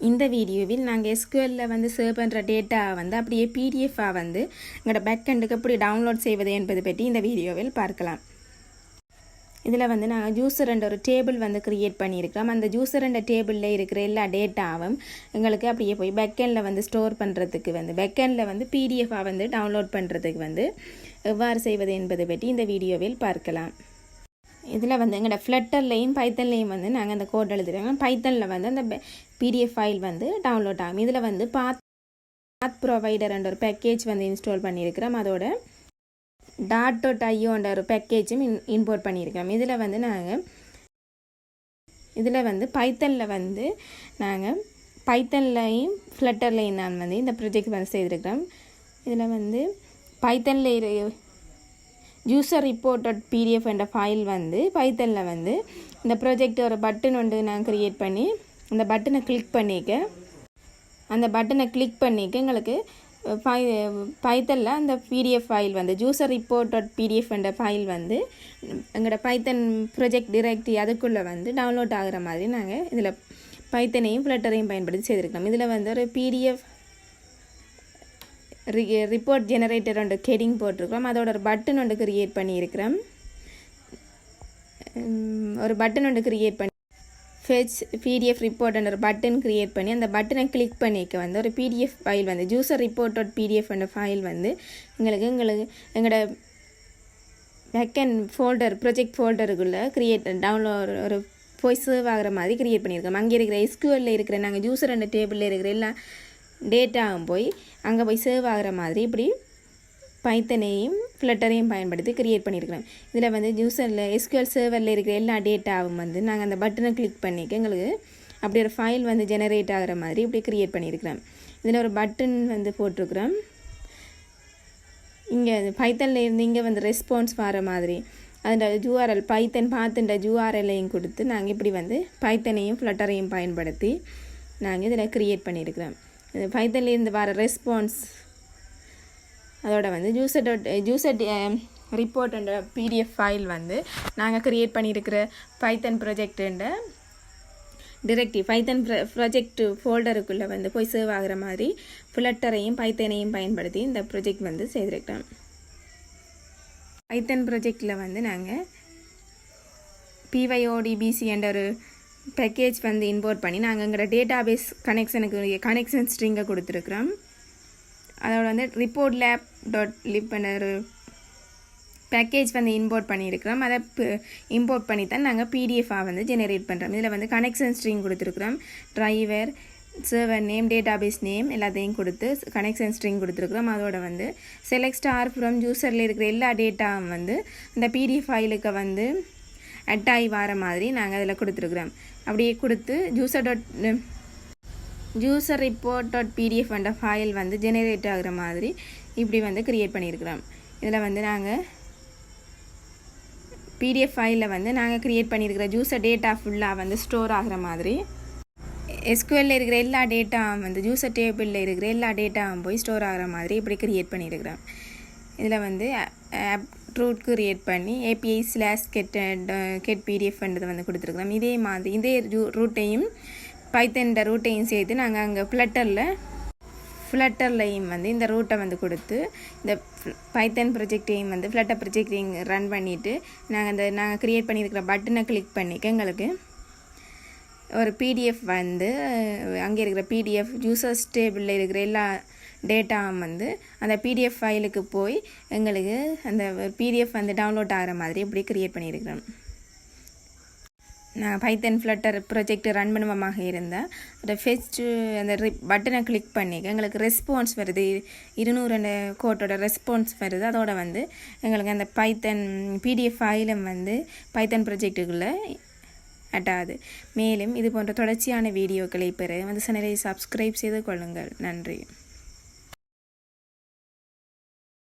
இந்த வீடியோவில் நாங்கள் எஸ்கியூஎல்ல வந்து சேவ் பண்ணுற டேட்டா வந்து அப்படியே பிடிஎஃபாக வந்து எங்களோட பேக்கெண்டுக்கு எப்படி டவுன்லோட் செய்வது என்பது பற்றி இந்த வீடியோவில் பார்க்கலாம். இதில் வந்து நாங்கள் ஜூஸர் என்ற ஒரு டேபிள் வந்து க்ரியேட் பண்ணியிருக்கிறோம். அந்த ஜூஸர் என்ற டேபிளில் இருக்கிற எல்லா டேட்டாவும் எங்களுக்கு அப்படியே போய் பேக்கெண்டில் வந்து ஸ்டோர் பண்ணுறதுக்கு வந்து பேக்கெண்டில் வந்து பிடிஎஃபாக வந்து டவுன்லோட் பண்ணுறதுக்கு வந்து எவ்வாறு செய்வது என்பது பற்றி இந்த வீடியோவில் பார்க்கலாம். இதில் வந்து எங்களோட ஃப்ளட்டர்லையும் பைத்தன்லையும் வந்து நாங்கள் அந்த கோட் எழுதுகிறோம். பைத்தனில் வந்து அந்த பிடிஎஃப் ஃபைல் வந்து டவுன்லோட் ஆகும். இதில் வந்து பாத் ப்ரொவைடர் என்ற ஒரு பேக்கேஜ் வந்து இன்ஸ்டால் பண்ணியிருக்கிறோம். அதோட .io ஒரு பேக்கேஜும் இம்போர்ட் பண்ணியிருக்கிறோம். இதில் வந்து பைத்தனில் வந்து நாங்கள் பைத்தன்லையும் ஃப்ளட்டர்லையும் நான் வந்து இந்த ப்ரொஜெக்ட் வந்து செய்திருக்கிறோம். இதில் வந்து பைத்தனில் user report.pdf என்ற ஃபைல் வந்து பைத்தனில் வந்து இந்த ப்ராஜெக்ட் ஒரு பட்டன் ஒன்று நான் க்ரியேட் பண்ணி அந்த பட்டனை கிளிக் பண்ணிக்க எங்களுக்கு பைத்தனில் அந்த பிடிஎஃப் ஃபைல் வந்து user report.pdf என்ற ஃபைல் வந்து எங்களோட பைத்தன் ப்ராஜெக்ட் டிரெக்டரி அதுக்குள்ளே வந்து டவுன்லோட் ஆகிற மாதிரி நாங்கள் இதில் பைத்தனையும் ஃப்ளட்டரையும் பயன்படுத்தி செய்திருக்கோம். இதில் வந்து ஒரு பிடிஎஃப் ரிப்போர்ட் ஜெனரேட்டர் ஒன்று ஹெட்டிங் போட்டிருக்கிறோம். அதோட ஒரு பட்டன் ஒன்று க்ரியேட் பண்ணியிருக்கிறோம். ஃபெச் பிடிஎஃப் ரிப்போர்ட் ஒரு பட்டன் க்ரியேட் பண்ணி அந்த பட்டனை கிளிக் பண்ணிக்க வந்து ஒரு பிடிஎஃப் ஃபைல் வந்து user report.pdf என்ற ஃபைல் வந்து எங்களோட பேக்கெண்ட் ஃபோல்டர் ப்ரொஜெக்ட் ஃபோல்டருக்குள்ளே டவுன்லோட் ஒரு போய் சேவ் ஆகிற மாதிரி க்ரியேட் பண்ணியிருக்கோம். அங்கே இருக்கிற எஸ்கியூஎல்ல இருக்கிற நாங்கள் ஜூஸர் என்ற டேபிளில் இருக்கிற எல்லா டேட்டாவும் போய் அங்கே போய் சேவ் ஆகிற மாதிரி இப்படி பைத்தனையும் ஃப்ளட்டரையும் பயன்படுத்தி க்ரியேட் பண்ணியிருக்கிறோம். இதில் வந்து ஜூஸரில் எஸ்கியூஎல் சர்வரில் இருக்கிற எல்லா டேட்டாவும் வந்து நாங்கள் அந்த பட்டனை கிளிக் பண்ணிக்க எங்களுக்கு அப்படி ஒரு ஃபைல் வந்து ஜெனரேட் ஆகிற மாதிரி இப்படி க்ரியேட் பண்ணியிருக்கிறோம். இதில் ஒரு பட்டன் வந்து போட்டிருக்கிறோம். இங்கே பைத்தனில் இருந்து இங்கே வந்து ரெஸ்பான்ஸ் வர மாதிரி அதோட ஜூஆர்எல் பைத்தன் பார்த்துன்ற ஜூஆர்எல்லையும் கொடுத்து நாங்கள் இப்படி வந்து பைத்தனையும் ஃப்ளட்டரையும் பயன்படுத்தி நாங்கள் இதில் க்ரியேட் பண்ணியிருக்கிறோம். பைத்தன்லேருந்து வர ரெஸ்பான்ஸ் அதோட வந்து ஜூசர் ரிப்போர்ட் என்ற பிடிஎஃப் ஃபைல் வந்து நாங்கள் க்ரியேட் பண்ணியிருக்கிற பைத்தன் ப்ராஜெக்டுன்ற டிரெக்டிவ் பைத்தன் ப்ராஜெக்ட் ஃபோல்டருக்குள்ளே வந்து போய் சேவ் ஆகிற மாதிரி ஃப்ளட்டரையும் பைத்தனையும் பயன்படுத்தி இந்த ப்ராஜெக்ட் வந்து செய்திருக்கிறோம். பைத்தன் ப்ராஜெக்டில் வந்து நாங்கள் PYODBC என்ற ஒரு பேக்கேஜ் வந்து இம்போர்ட் பண்ணி நாங்கள் எங்களோட டேட்டாபேஸ் கனெக்ஷன் ஸ்ட்ரிங்கை கொடுத்துருக்குறோம். அதோட வந்து report.lab.lib என்ற ஒரு பேக்கேஜ் வந்து இம்போர்ட் பண்ணியிருக்கிறோம். அதை இம்போர்ட் பண்ணி தான் நாங்கள் பிடிஎஃபாக வந்து ஜெனரேட் பண்ணுறோம். இதில் வந்து கனெக்ஷன் ஸ்ட்ரிங் கொடுத்துருக்குறோம். Driver server name database name எல்லாத்தையும் கொடுத்து கனெக்ஷன் ஸ்ட்ரிங் கொடுத்துருக்குறோம். அதோட வந்து செலக்ட் ஸ்டார் ஃப்ரம் ஜூஸரில் இருக்கிற எல்லா டேட்டாவும் வந்து இந்த பிடிஎஃப் ஃபைலுக்கு வந்து அட்டாய் வர மாதிரி நாங்கள் அதில் கொடுத்துருக்குறோம். அப்படியே கொடுத்து user report.pdf என்ற ஃபைல் வந்து ஜெனரேட் ஆகிற மாதிரி இப்படி வந்து க்ரியேட் பண்ணியிருக்கிறோம். இதில் வந்து நாங்கள் பிடிஎஃப் ஃபைலில் வந்து நாங்கள் க்ரியேட் பண்ணியிருக்கிற ஜூஸர் டேட்டா ஃபுல்லாக வந்து ஸ்டோர் ஆகிற மாதிரி எஸ்கியூஎல்ல இருக்கிற எல்லா டேட்டாவும் வந்து ஜூஸர் டேபிளில் இருக்கிற எல்லா டேட்டாவும் போய் ஸ்டோர் ஆகிற மாதிரி இப்படி க்ரியேட் பண்ணியிருக்கிறோம். இதில் வந்து ரூட் க்ரியேட் பண்ணி API/get PDF என்றதை வந்து கொடுத்துருக்குறோம். இதே ரூட்டையும் பைத்தன் ரூட்டையும் சேர்த்து நாங்கள் அங்கே ஃப்ளட்டர்லையும் வந்து இந்த ரூட்டை வந்து கொடுத்து இந்த பைத்தன் ப்ரொஜெக்டையும் வந்து ஃப்ளட்டர் ப்ரொஜெக்டையும் ரன் பண்ணிவிட்டு நாங்கள் க்ரியேட் பண்ணியிருக்கிற பட்டனை கிளிக் பண்ணிக்க எங்களுக்கு ஒரு பிடிஎஃப் வந்து அங்கே இருக்கிற பிடிஎஃப் யூசர்ஸ் டேபிளில் இருக்கிற எல்லா டேட்டாவும் வந்து அந்த பிடிஎஃப் ஃபைலுக்கு போய் எங்களுக்கு அந்த பிடிஎஃப் வந்து டவுன்லோட் ஆகிற மாதிரி இப்படி க்ரியேட் பண்ணியிருக்கிறோம். நான் பைத்தன் ஃப்ளட்டர் ப்ராஜெக்ட் ரன் பண்ணுவமாக இருந்தால் அதை ஃபெஸ்ட்டு அந்த பட்டனை கிளிக் பண்ணிக்க எங்களுக்கு ரெஸ்பான்ஸ் வருது 200 கோட்டோட ரெஸ்பான்ஸ் வருது. அதோட வந்து எங்களுக்கு அந்த பைத்தன் பிடிஎஃப் ஃபைலும் வந்து பைத்தன் ப்ராஜெக்டுக்குள்ளே அட்டாது. மேலும் இது போன்ற தொடர்ச்சியான வீடியோக்களை பெற வந்து சேனலை சப்ஸ்கிரைப் செய்து கொள்ளுங்கள். நன்றி.